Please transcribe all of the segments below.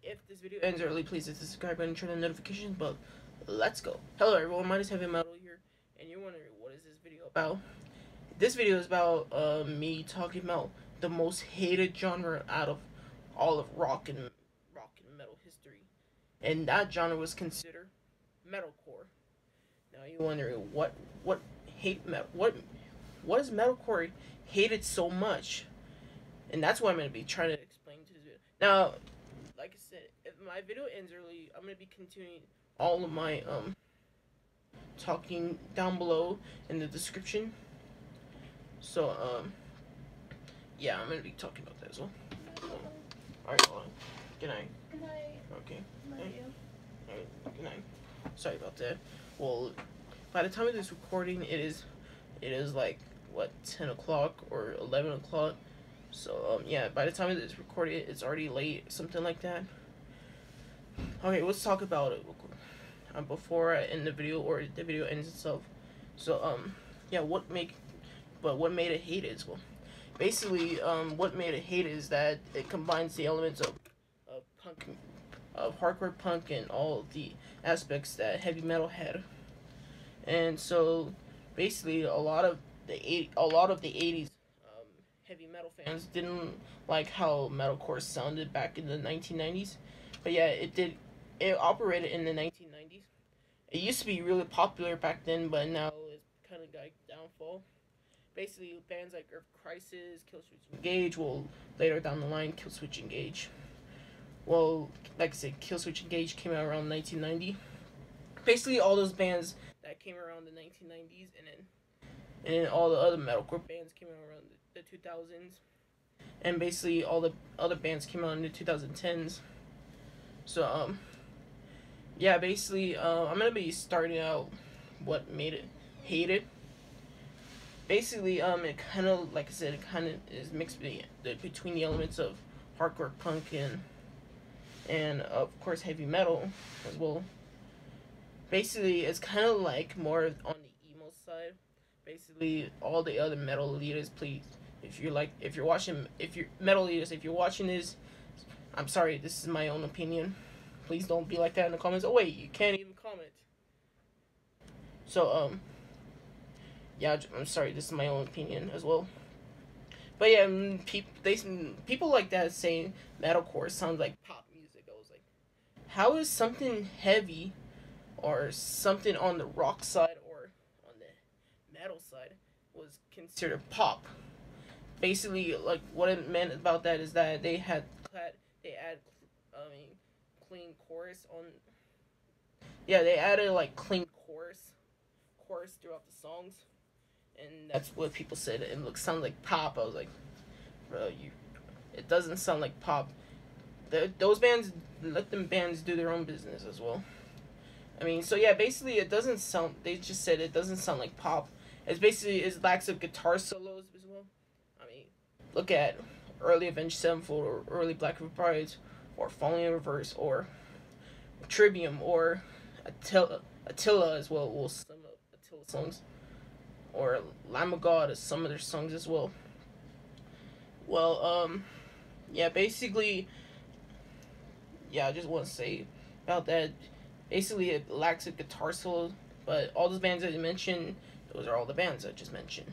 if this video ends early, please hit the subscribe button and turn on notifications. But let's go. Hello everyone, my name is Heavy Metal here, and you're wondering what is this video about? This video is about me talking about the most hated genre out of all of rock and metal history, and that genre was considered metalcore. Now you're wondering what is metalcore hated so much, and that's what I'm gonna be trying to explain to this video. Now, like I said, if my video ends early, I'm gonna be continuing all of my talking down below in the description. So yeah, I'm gonna be talking about that as well. Alright, hold on. Good night. Good night. Okay. Love you. Alright, good night. Sorry about that. Well, by the time of this recording, it is like what, 10 o'clock or 11 o'clock. So yeah, by the time of this recording, it's already late, something like that. Okay, let's talk about it before I end the video or the video ends itself. So yeah, what made it hated is, well, basically what made it hated is that it combines the elements of punk, of hardcore punk, and all of the aspects that heavy metal had. And so basically a lot of the 80s heavy metal fans didn't like how metalcore sounded back in the 1990s. But yeah, it operated in the 1990s. It used to be really popular back then, but now it's kind of got downfall. Basically, bands like Earth Crisis, Killswitch Engage, well, later down the line, Killswitch Engage. Well, like I said, Killswitch Engage came out around 1990. Basically, all those bands that came around the 1990s, and then all the other metalcore bands came out around the 2000s. And basically, all the other bands came out in the 2010s. So, yeah, basically, I'm gonna be starting out what made it hated. Basically, it kind of, like I said, it kind of is mixed between the elements of hardcore punk and of course heavy metal as well. Basically, it's kind of like more on the emo side. Basically, all the other metal elitists, please, if you're metal elitists, if you're watching this, I'm sorry, this is my own opinion. Please don't be like that in the comments. Oh wait, you can't even comment. So yeah, I'm sorry, this is my own opinion as well. But yeah, people like that saying metalcore sounds like pop music. I was like, how is something heavy or something on the rock side or on the metal side was considered pop? Basically, like, what it meant about that is that they add clean chorus on. Yeah, they added like clean chorus throughout the songs, and that's what people said. It sounds like pop. I was like, bro, it doesn't sound like pop. Those bands, let them bands do their own business as well. I mean, so yeah, basically it doesn't sound. They just said it doesn't sound like pop. It lacks of guitar solos as well. I mean, look at early Avenged Sevenfold or early Black Veil Brides, or Falling in Reverse, or Trivium, or Attila as well. Well, some of Attila songs, or Lamb of God is some of their songs as well. Well, yeah, basically, yeah, I just want to say about that. Basically, it lacks a guitar solo, but all those bands that I mentioned, those are all the bands I just mentioned.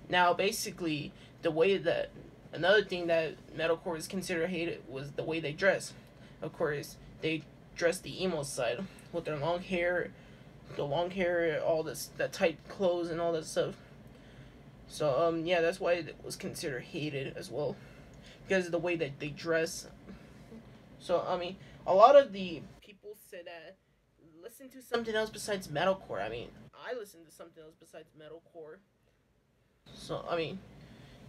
Now, basically, another thing that metalcore is considered hated was the way they dress. Of course, they dress the emo side with their long hair, all this, that tight clothes and all that stuff. So yeah, that's why it was considered hated as well, because of the way that they dress. So I mean, a lot of the people said that listen to something else besides metalcore. I mean, I listen to something else besides metalcore. So I mean,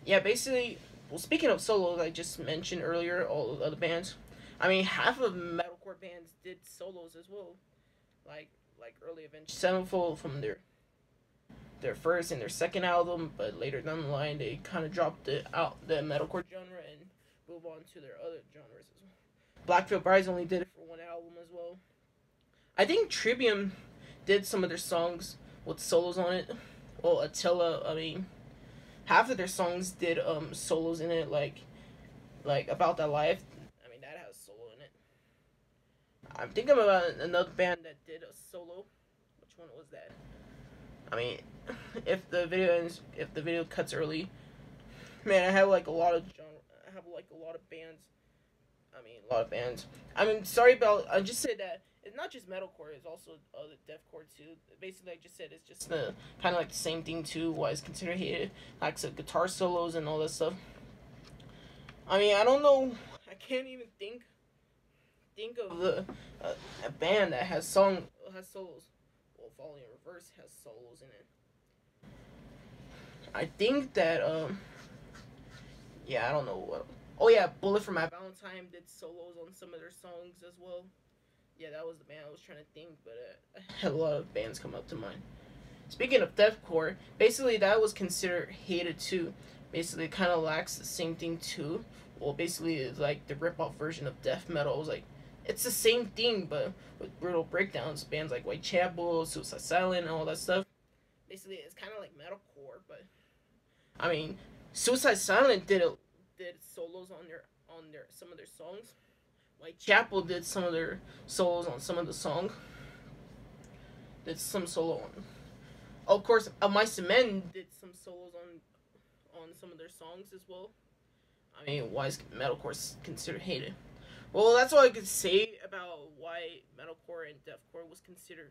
yeah, basically, well, speaking of solos, I just mentioned earlier all the other bands. I mean, half of metalcore bands did solos as well, like early Avenged Sevenfold from their first and their second album, but later down the line they kind of dropped the metalcore genre and move on to their other genres as well. Black Veil Brides only did it for one album as well. I think Trivium did some of their songs with solos on it. Well, Attila, I mean, half of their songs did solos in it, like About That Life. I mean, that has solos in it. I'm thinking about another band that did a solo. Which one was that? I mean, if the video cuts early, man, I have like a lot of genre. I have like a lot of bands. A lot of bands. Sorry about. I just said that it's not just metalcore. It's also the deathcore too. Basically, I just said it's just the kind of like the same thing too. Why it's considered hated, like some guitar solos and all that stuff. I don't know. I can't even think of a band that has solos. Well, Falling in Reverse has solos in it. I think that yeah, I don't know what. Oh yeah, Bullet for My Valentine did solos on some of their songs as well. Yeah, that was the band I was trying to think, but I had a lot of bands come up to mind. Speaking of deathcore, basically that was considered hated too. Basically, it kind of lacks the same thing too. Well, basically, it's like the rip-off version of death metal. It's like it's the same thing, but with brutal breakdowns. Bands like Whitechapel, Suicide Silent, and all that stuff. Basically, it's kind of like metalcore, but I mean, Suicide Silent did solos on their some of their songs. Whitechapel did some of their solos on some of the songs. Did some solo on. Of course, Mice and Men did some solos on some of their songs as well. Why is metalcore considered hated? Well, that's all I could say about why metalcore and deathcore was considered